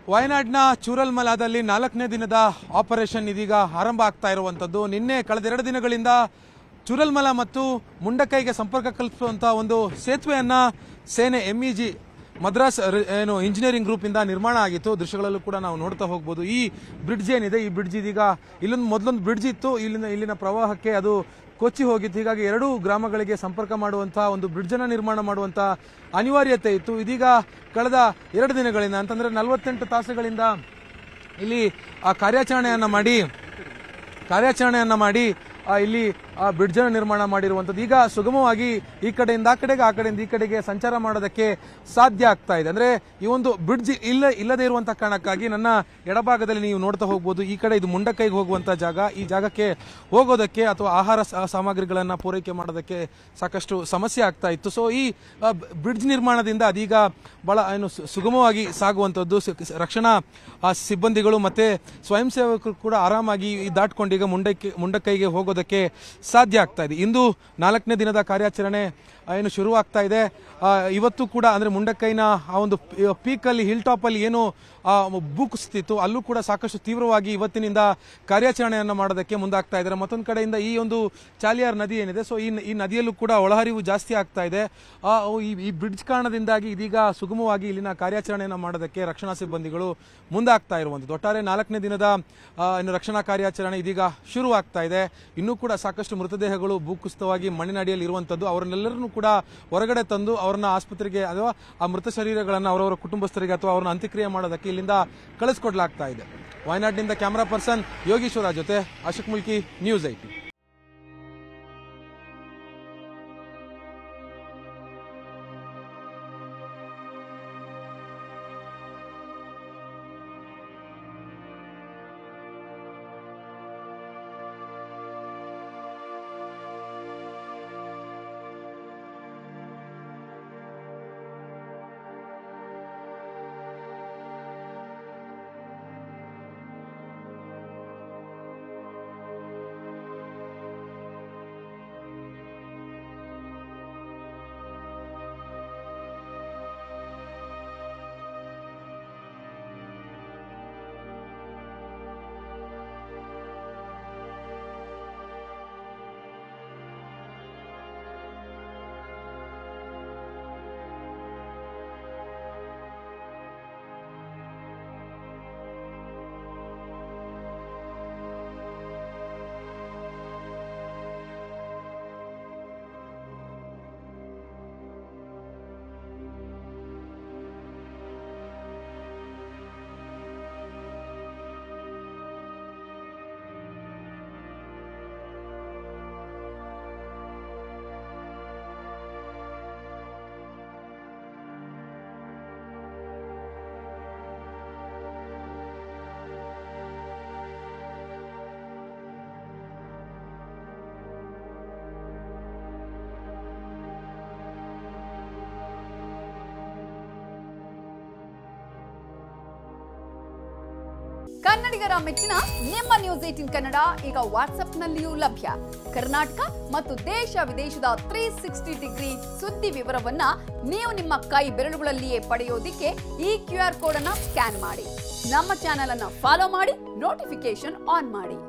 ವಯನಾಡ್ನ ಚೂರಲ್ಮಲಾದಲ್ಲಿ 4ನೇ ದಿನದ ಆಪರೇಷನ್ ಇದೀಗ ಆರಂಭ ಆಗ್ತಾ ಇರುವಂತದ್ದು. ನಿನ್ನೆ ಕಳೆದ 2 ದಿನಗಳಿಂದ ಚೂರಲ್ಮಲ ಮತ್ತು ಮುಂಡಕೈಗೆ ಸಂಪರ್ಕ ಕಲ್ಪಿಸುವಂತಹ ಒಂದು ಸೇತುವೆಯನ್ನ ಸೇನೆ MEG ಮದ್ರಾಸ್ ಇಂಜಿನಿಯರಿಂಗ್ ಗ್ರೂಪ್ ಇಂದ ನಿರ್ಮಾಣ ಆಗಿತ್ತು. ದೃಶ್ಯಗಳಲ್ಲೂ ಕೂಡ ನಾವು ನೋಡ್ತಾ ಹೋಗಬಹುದು. ಈ ಬ್ರಿಡ್ಜ್ ಏನಿದೆ, ಈ ಬ್ರಿಡ್ಜ್ ಇದೀಗ ಇಲ್ಲೊಂದು ಮೊದಲೊಂದು ಬ್ರಿಡ್ಜ್ ಇತ್ತು, ಇಲ್ಲಿನ ಪ್ರವಾಹಕ್ಕೆ ಅದು ಕೊಚ್ಚಿ ಹೋಗಿತ್ತು. ಹೀಗಾಗಿ 2 ಗ್ರಾಮಗಳಿಗೆ ಸಂಪರ್ಕ ಮಾಡುವಂತಹ ಒಂದು ಬ್ರಿಡ್ಜ್ ಅನ್ನು ನಿರ್ಮಾಣ ಮಾಡುವಂತಹ ಅನಿವಾರ್ಯತೆ ಇತ್ತು. ಇದೀಗ ಕಳೆದ 2 ದಿನಗಳಿಂದ ಅಂತಂದ್ರೆ 48 ತಾಸುಗಳಿಂದ ಇಲ್ಲಿ ಕಾರ್ಯಾಚರಣೆಯನ್ನ ಮಾಡಿ ಇಲ್ಲಿ ಬ್ರಿಡ್ಜ್ ಅನ್ನು ನಿರ್ಮಾಣ ಮಾಡಿರುವಂತದ್ದು. ಈಗ ಸುಗಮವಾಗಿ ಈ ಕಡೆಯಿಂದ ಆ ಕಡೆಗೆ, ಆ ಕಡೆಯಿಂದ ಈ ಕಡೆಗೆ ಸಂಚಾರ ಮಾಡೋದಕ್ಕೆ ಸಾಧ್ಯ ಆಗ್ತಾ ಇದೆ. ಅಂದ್ರೆ ಈ ಒಂದು ಬ್ರಿಡ್ಜ್ ಇಲ್ಲದೆ ಇರುವಂತಹ ಕಾರಣಕ್ಕಾಗಿ ನನ್ನ ಎಡಭಾಗದಲ್ಲಿ ನೀವು ನೋಡ್ತಾ ಹೋಗಬಹುದು. ಈ ಕಡೆ ಇದು ಮುಂಡಕೈಗೆ ಹೋಗುವಂತ ಜಾಗ. ಈ ಜಾಗಕ್ಕೆ ಹೋಗೋದಕ್ಕೆ ಅಥವಾ ಆಹಾರ ಸಾಮಗ್ರಿಗಳನ್ನ ಪೂರೈಕೆ ಮಾಡೋದಕ್ಕೆ ಸಾಕಷ್ಟು ಸಮಸ್ಯೆ ಆಗ್ತಾ ಇತ್ತು. ಸೊ ಈ ಬ್ರಿಡ್ಜ್ ನಿರ್ಮಾಣದಿಂದ ಅದೀಗ ಬಹಳ ಸುಗಮವಾಗಿ ಸಾಗುವಂತದ್ದು. ರಕ್ಷಣಾ ಸಿಬ್ಬಂದಿಗಳು ಮತ್ತೆ ಸ್ವಯಂ ಸೇವಕರು ಕೂಡ ಆರಾಮಾಗಿ ದಾಟ್ಕೊಂಡು ಈಗ ಮುಂಡಕೈಗೆ ಹೋಗೋದಕ್ಕೆ ಸಾಧ್ಯ ಆಗ್ತಾ ಇದೆ. ಇಂದು 4ನೇ ದಿನದ ಕಾರ್ಯಾಚರಣೆ ಶುರುವಾಗ್ತಾ ಇದೆ. ಇವತ್ತು ಕೂಡ ಅಂದ್ರೆ ಮುಂಡಕೈನ ಆ ಒಂದು ಪೀಕ್ ಅಲ್ಲಿ, ಹಿಲ್ ಟಾಪ್ ಅಲ್ಲಿ ಏನು ಭೂಕುಸಿತಿತ್ತು, ಅಲ್ಲೂ ಕೂಡ ಸಾಕಷ್ಟು ತೀವ್ರವಾಗಿ ಇವತ್ತಿನಿಂದ ಕಾರ್ಯಾಚರಣೆಯನ್ನ ಮಾಡೋದಕ್ಕೆ ಮುಂದಾಗ್ತಾ ಇದ್ದಾರೆ. ಮತ್ತೊಂದು ಕಡೆಯಿಂದ ಈ ಒಂದು ಚಾಲಿಯಾರ್ ನದಿ ಏನಿದೆ, ಸೊ ಈ ನದಿಯಲ್ಲೂ ಕೂಡ ಒಳಹರಿವು ಜಾಸ್ತಿ ಆಗ್ತಾ ಇದೆ. ಈ ಬ್ರಿಡ್ಜ್ ಕಾರಣದಿಂದಾಗಿ ಇದೀಗ ಸುಗಮವಾಗಿ ಇಲ್ಲಿನ ಕಾರ್ಯಾಚರಣೆಯನ್ನ ಮಾಡೋದಕ್ಕೆ ರಕ್ಷಣಾ ಸಿಬ್ಬಂದಿಗಳು ಮುಂದಾಗ್ತಾ ಇರುವಂತದ್ದು. ಒಟ್ಟಾರೆ 4ನೇ ದಿನದ ರಕ್ಷಣಾ ಕಾರ್ಯಾಚರಣೆ ಇದೀಗ ಶುರುವಾಗ್ತಾ ಇದೆ. ಇನ್ನೂ ಕೂಡ ಸಾಕಷ್ಟು ಮೃತದೇಹಗಳು ಭೂಕುಸಿತವಾಗಿ ಮಣ್ಣಿನಡಿಯಲ್ಲಿ ಇರುವಂತದ್ದು. ಅವರನ್ನೆಲ್ಲರನ್ನೂ ಕೂಡ ಹೊರಗಡೆ ತಂದು ಅವರನ್ನ ಆಸ್ಪತ್ರೆಗೆ ಅಥವಾ ಆ ಮೃತ ಶರೀರಗಳನ್ನು ಅವರವರ ಕುಟುಂಬಸ್ಥರಿಗೆ ಅಥವಾ ಅವರನ್ನ ಅಂತ್ಯಕ್ರಿಯೆ ಮಾಡೋದಕ್ಕೆ ಇಲ್ಲಿಂದ ಕಳಿಸ್ಕೊಡ್ಲಾಗ್ತಾ ಇದೆ. ವಯನಾಡಿನಿಂದ ಕ್ಯಾಮರಾ ಪರ್ಸನ್ ಯೋಗೀಶ್ವರ ಜೊತೆ ಅಶೋಕ್ ಮುಲ್ಕಿ, ನ್ಯೂಸ್ 18. ಕನ್ನಡಿಗರ ಮೆಚ್ಚಿನ ನಿಮ್ಮ ನ್ಯೂಸ್ 18 ಕನ್ನಡ ಈಗ ವಾಟ್ಸ್ಆಪ್ನಲ್ಲಿಯೂ ಲಭ್ಯ. ಕರ್ನಾಟಕ ಮತ್ತು ದೇಶ ವಿದೇಶದ 360 ಡಿಗ್ರಿ ಸುದ್ದಿ ವಿವರವನ್ನ ನೀವು ನಿಮ್ಮ ಕೈ ಬೆರಳುಗಳಲ್ಲಿಯೇ ಪಡೆಯೋದಿಕ್ಕೆ ಈ QR ಕೋಡ್ ಅನ್ನು ಸ್ಕ್ಯಾನ್ ಮಾಡಿ. ನಮ್ಮ ಚಾನೆಲ್ ಅನ್ನು ಫಾಲೋ ಮಾಡಿ, ನೋಟಿಫಿಕೇಶನ್ ಆನ್ ಮಾಡಿ.